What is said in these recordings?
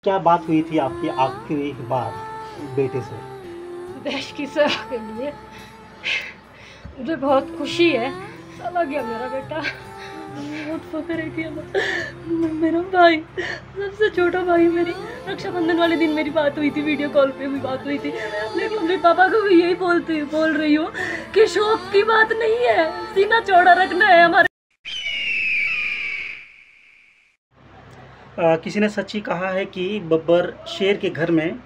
क्या बात हुई थी आपकी आखिरी बार बेटे से? देश की सेवा के लिए मुझे बहुत खुशी है। चला गया मेरा बेटा, बहुत फख्र है कि मेरा भाई, सबसे छोटा भाई, मेरी रक्षाबंधन वाले दिन मेरी बात हुई थी, वीडियो कॉल पे भी बात हुई थी। लेकिन अपने पापा को भी यही बोल रही हूँ कि शौक की बात नहीं है, सीना चौड़ा रखना है हमारे। किसी ने सच्ची कहा है कि बब्बर शेर के घर में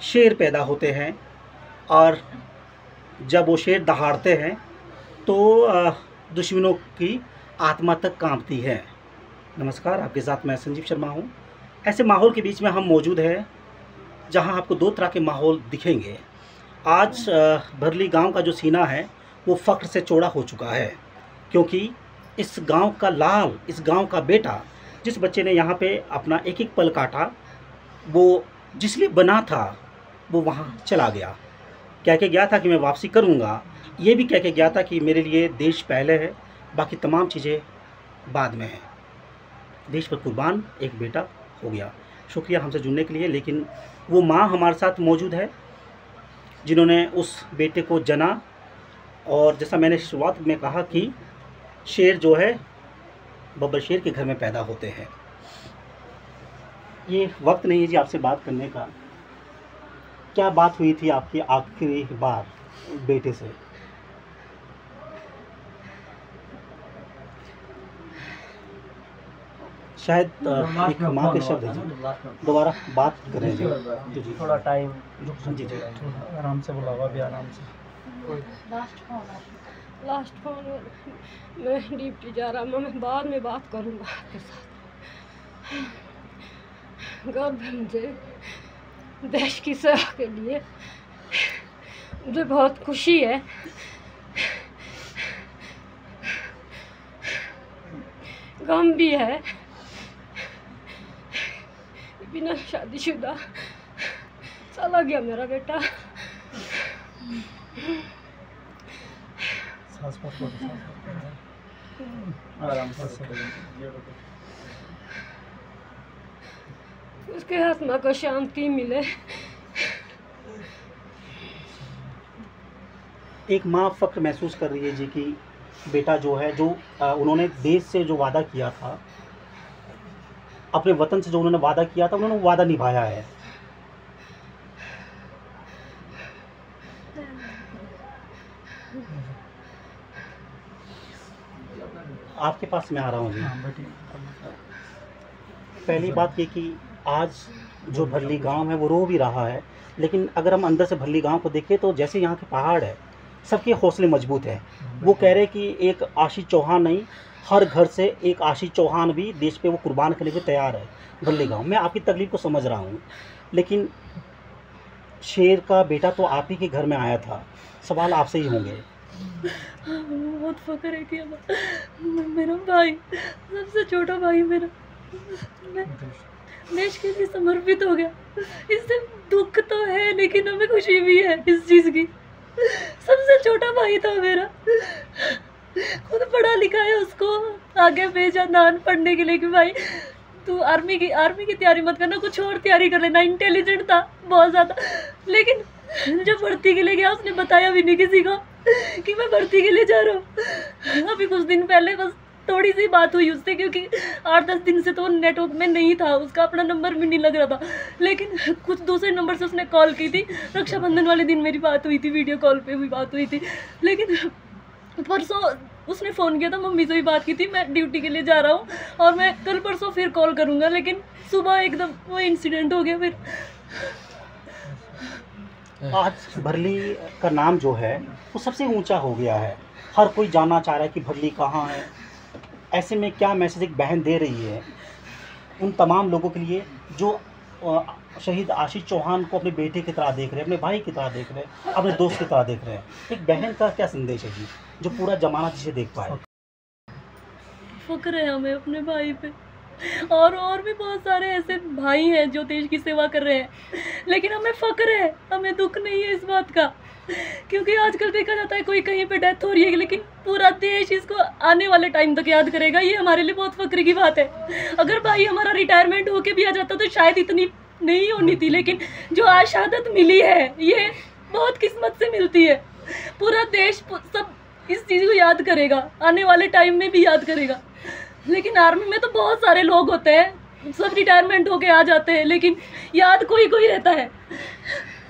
शेर पैदा होते हैं और जब वो शेर दहाड़ते हैं तो दुश्मनों की आत्मा तक कांपती है। नमस्कार, आपके साथ मैं संजीव शर्मा हूँ। ऐसे माहौल के बीच में हम मौजूद हैं जहाँ आपको दो तरह के माहौल दिखेंगे। आज भरली गांव का जो सीना है वो फ़ख्र से चौड़ा हो चुका है, क्योंकि इस गांव का लाल, इस गांव का बेटा, जिस बच्चे ने यहाँ पे अपना एक एक पल काटा, वो जिस लिए बना था वो वहाँ चला गया। कह के गया था कि मैं वापसी करूँगा, ये भी कह के गया था कि मेरे लिए देश पहले है, बाकी तमाम चीज़ें बाद में हैं। देश पर कुर्बान एक बेटा हो गया। शुक्रिया हमसे जुड़ने के लिए। लेकिन वो माँ हमारे साथ मौजूद है जिन्होंने उस बेटे को जना, और जैसा मैंने शुरुआत में कहा कि शेर जो है बब्बर शेर के घर में पैदा होते हैं। ये वक्त नहीं है जी आपसे बात करने का। क्या बात हुई थी आपकी आखिरी बार बेटे से? शायद एक माँ के शब्द हैं, दोबारा बात करें जी। थोड़ा टाइम जी आराम से बुलावा भी आराम से। लास्ट फोन मैं ड्यूटी जा रहा हूँ, मैं बाद में बात करूँगा आपके साथ। गर्व है मुझे देश की सेवा के लिए, मुझे बहुत खुशी है। गम भी है, बिना शादीशुदा चला गया मेरा बेटा। आराम से। उसके आत्मा को शांति मिले। एक माँ फ़ख्र महसूस कर रही है जी कि बेटा जो है, जो उन्होंने देश से जो वादा किया था, अपने वतन से जो उन्होंने वादा किया था, उन्होंने वो वादा निभाया है। आपके पास मैं आ रहा हूँ जी। पहली बात ये कि आज जो भरली गांव है वो रो भी रहा है, लेकिन अगर हम अंदर से भरली गांव को देखें तो जैसे यहाँ के पहाड़ है, सबके हौसले मजबूत हैं। वो कह रहे कि एक आशीष चौहान नहीं, हर घर से एक आशीष चौहान भी देश पे वो कुर्बान करने को तैयार है भरली गांव। मैं आपकी तकलीफ को समझ रहा हूँ, लेकिन शेर का बेटा तो आप ही के घर में आया था, सवाल आपसे ही होंगे। बहुत फख्र है कि मेरा भाई, सबसे छोटा भाई, मेरा देश के लिए समर्पित हो गया। इससे दुख तो है लेकिन हमें खुशी भी है इस चीज़ की। सबसे छोटा भाई था मेरा, खुद पढ़ा लिखा है, उसको आगे भेजा नान पढ़ने के लिए कि भाई तू आर्मी की तैयारी मत करना, कुछ और तैयारी कर लेना। इंटेलिजेंट था बहुत ज़्यादा, लेकिन जब भर्ती के लिए गया उसने बताया भी नहीं किसी को कि मैं भर्ती के लिए जा रहा हूँ। अभी कुछ दिन पहले बस थोड़ी सी बात हुई उससे, क्योंकि 8-10 दिन से तो नेटवर्क में नहीं था, उसका अपना नंबर भी नहीं लग रहा था। लेकिन कुछ दूसरे नंबर से उसने कॉल की थी, रक्षाबंधन वाले दिन मेरी बात हुई थी, वीडियो कॉल पे भी बात हुई थी। लेकिन परसों उसने फ़ोन किया था, मम्मी से भी बात की थी, मैं ड्यूटी के लिए जा रहा हूँ और मैं कल परसों फिर कॉल करूँगा। लेकिन सुबह एकदम वो इंसिडेंट हो गया। फिर आज भरली का नाम जो है वो सबसे ऊंचा हो गया है, हर कोई जानना चाह रहा है कि भरली कहाँ है। ऐसे में क्या मैसेज एक बहन दे रही है उन तमाम लोगों के लिए जो शहीद आशीष चौहान को अपने बेटे की तरह देख रहे हैं, अपने भाई की तरह देख रहे हैं, अपने दोस्त की तरह देख रहे हैं? एक बहन का क्या संदेश है जी, जो पूरा जमाना जिसे देख पाए? फख्र है हमें अपने भाई पे, और भी बहुत सारे ऐसे भाई हैं जो देश की सेवा कर रहे हैं, लेकिन हमें फख्र है, हमें दुख नहीं है इस बात का। क्योंकि आजकल देखा जाता है कोई कहीं पे डेथ हो रही है, लेकिन पूरा देश इसको आने वाले टाइम तक याद करेगा। ये हमारे लिए बहुत फख्र की बात है। अगर भाई हमारा रिटायरमेंट होके भी आ जाता तो शायद इतनी नहीं होनी थी, लेकिन जो आज शहादत मिली है ये बहुत किस्मत से मिलती है। पूरा देश सब इस चीज़ को याद करेगा, आने वाले टाइम में भी याद करेगा। लेकिन आर्मी में तो बहुत सारे लोग होते हैं, सब रिटायरमेंट होके आ जाते हैं, लेकिन याद कोई कोई रहता है।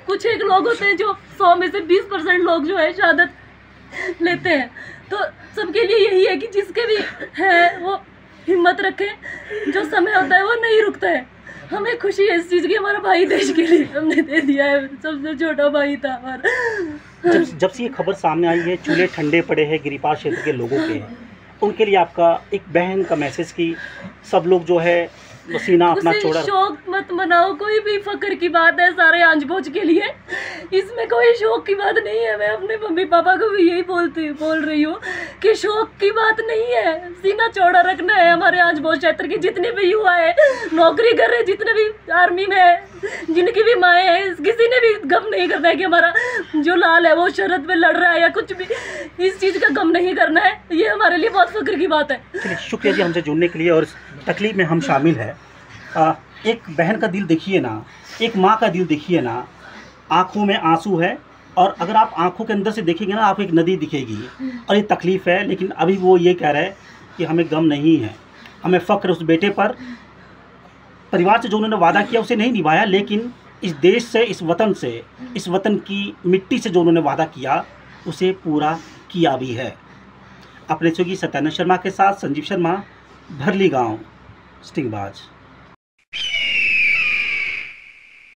कुछ एक लोग होते हैं जो 100 में से 20% लोग जो है शहादत लेते हैं। तो सबके लिए यही है कि जिसके भी है वो हिम्मत रखे, जो समय होता है वो नहीं रुकता है। हमें खुशी है इस चीज़ की, हमारा भाई देश के लिए हमने दे दिया है, सबसे छोटा भाई था हमारा। जब से ये खबर सामने आई है, चूल्हे ठंडे पड़े हैं गिरिपार क्षेत्र के लोगों के, उनके लिए आपका एक बहन का मैसेज की सब लोग जो है सीना अपना चौड़ा, शौक मत मनाओ, कोई भी फक्र की बात है सारे आंच भोज के लिए, इसमें कोई शौक की बात नहीं है। मैं अपने मम्मी पापा को भी यही बोल रही हूँ कि शौक की बात नहीं है, सीना चौड़ा रखना है। हमारे आंच भोज क्षेत्र के जितने भी युवा है, नौकरी कर रहे, जितने भी आर्मी में है, जिनकी भी माएँ हैं, किसी ने भी गम नहीं करना है कि हमारा जो लाल है वो शरद में लड़ रहा है या कुछ भी, इस चीज़ का गम नहीं करना है। ये हमारे लिए बहुत फक्र की बात है। चलिए शुक्रिया जी हमसे जुड़ने के लिए, और तकलीफ में हम शामिल है। एक बहन का दिल देखिए ना, एक माँ का दिल देखिए ना, आँखों में आंसू है, और अगर आप आँखों के अंदर से देखेंगे ना आपको एक नदी दिखेगी, और ये तकलीफ़ है। लेकिन अभी वो ये कह रहा है कि हमें गम नहीं है, हमें फ़ख्र उस बेटे पर, परिवार से जो उन्होंने वादा किया उसे नहीं निभाया, लेकिन इस देश से, इस वतन से, इस वतन की मिट्टी से जो उन्होंने वादा किया उसे पूरा किया भी है। अपने सहयोगी सत्यानंद शर्मा के साथ संजीव शर्मा, भरली गाँव, स्टिंगबाज।